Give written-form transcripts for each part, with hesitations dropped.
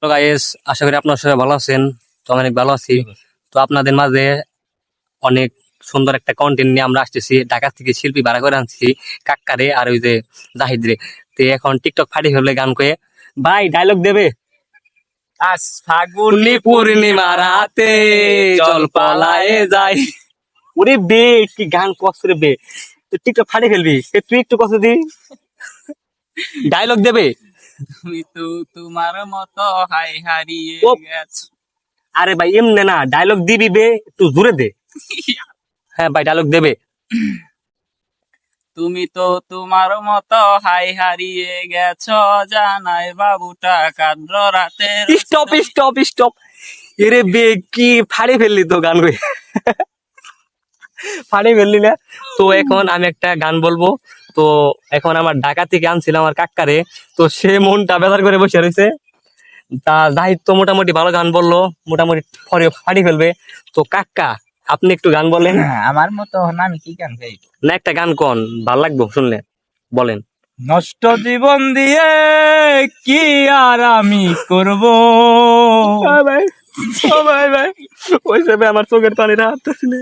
তো গাইস, আশা করি আপনার সবাই ভালো আছেন। তো আমি অনেক ভালো আছি। তো আপনাদের মাঝে অনেক সুন্দর একটা কন্টেন্ট নিয়ে আমরা আসতেছি। ঢাকা থেকে শিল্পী ভাড়া করে আনছি, কাক্কারে আর ওই যে জাহিদ রে। তো এখন টিকটক ফাটি ফেললে গান কয়ে, ভাই ডায়লগ দেবে। আজ ফাগুনি পূর্ণিমা রাতে চল পালায়ে যাই। ওরে বে, কি গান কষ্ট রে বে। তো টিকটক ফাটি ফেলবি, তুই একটু কষ্ট দি, ডায়লগ দেবে। তুমি তো তোমার মতো হাই হারিয়ে ও গেছো। আরে ভাই এমনে না, ডায়লগ দিবি বে, একটু জোরে দে। হ্যাঁ ভাই, ডায়লগ দেবে। তুমি তো তোমার মতো হাই হারিয়ে গেছো, জানাই বাবুটা কাদ্র রাতে। Stop stop stop. এরে বে, কি ফাড়ে ফেললি তো গান কই, ফাড়ে ফেললি না। তো এখন আমি একটা গান বলবো। তো এখন আমার ঢাকা থেকে আনছিলাম আমার কাক্কারে। তো সে মনটা বেজার করে বসে রয়েছে। তা জাহিদ তো মোটামুটি ভালো গান বললো, মোটামুটি ফাড়ি ফেলবে। তো কাক্কা, আপনি একটু গান বলেন আমার মতো না, আমি কি গান গাই? না, একটা গান কোন ভাল লাগবো শুনলে, বলেন। নষ্ট জীবন দিয়ে কি আর আমি করব? ভাই ভাই ভাই, ওই হিসেবে আমার চোখের পানিটা হাঁটতেছি না।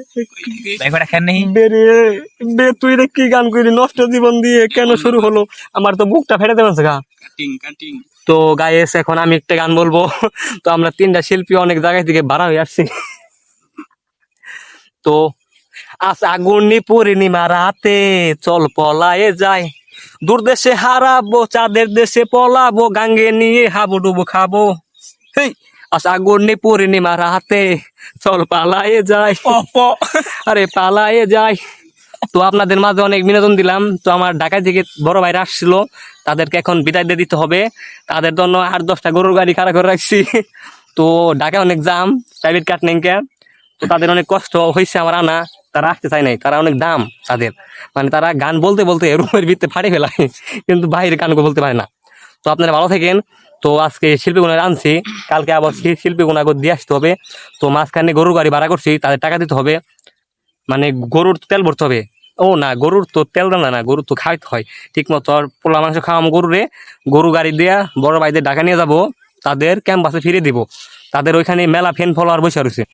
বে তুই রে কি গান করলি, নষ্ট জীবন দিয়ে কেন শুরু হলো? আমার তো বুকটা ফেটে দেবেন গা। তো গাইস, এখন আমি একটা গান বলবো। তো আমরা তিনটা শিল্পী অনেক জায়গা থেকে ভাড়া হয়ে আসছি। তো আজ আগুনি পূর্ণিমা রাতে চল পলায়ে যাই, দূর দেশে হারাবো, চাঁদের দেশে পলাবো, গাঙ্গে নিয়ে হাবুডুবু খাবো। হেই, আজ আগুনি পূর্ণিমা রাতে চল পালায়ে যাই, আরে পালায়ে যাই। তো আপনাদের মাঝে অনেক বিনোদন দিলাম। তো আমার ঢাকা থেকে বড় ভাইরা আসছিল, তাদেরকে এখন বিদায় দিয়ে দিতে হবে। তাদের জন্য 8-10টা গরুর গাড়ি খাড়া করে রাখছি। তো ঢাকায় অনেক জাম, প্রাইভেট কাট নেই। তো তাদের অনেক কষ্ট হয়েছে আমার আনা, তারা আসতে চায় নাই, তারা অনেক দাম তাদের, মানে তারা গান বলতে বলতে রুমের ভিতরে ফাটে ফেলায়, কিন্তু বাইরে গান বলতে পারে না। তো আপনারা ভালো থাকেন। তো আজকে শিল্পীগুলো আনছি, কালকে আবার সেই শিল্পীগুলো দিয়ে আসতে হবে। তো মাঝখানে গরুর গাড়ি ভাড়া করছি, তাদের টাকা দিতে হবে, মানে গরুর তেল ভরতে হবে। ও না, গরুর তো তেল রান্না না, গরুর তো খাইতে হয় ঠিক মতো। আর পোলা মাংস খাওয়াম গরুরে, গরু গাড়ি দিয়া বড় ভাইদের ঢাকা নিয়ে যাবো, তাদের ক্যাম্পাসে ফিরে দিব। তাদের ওইখানে মেলা ফ্যান ফলোয়ার বসে রয়েছে।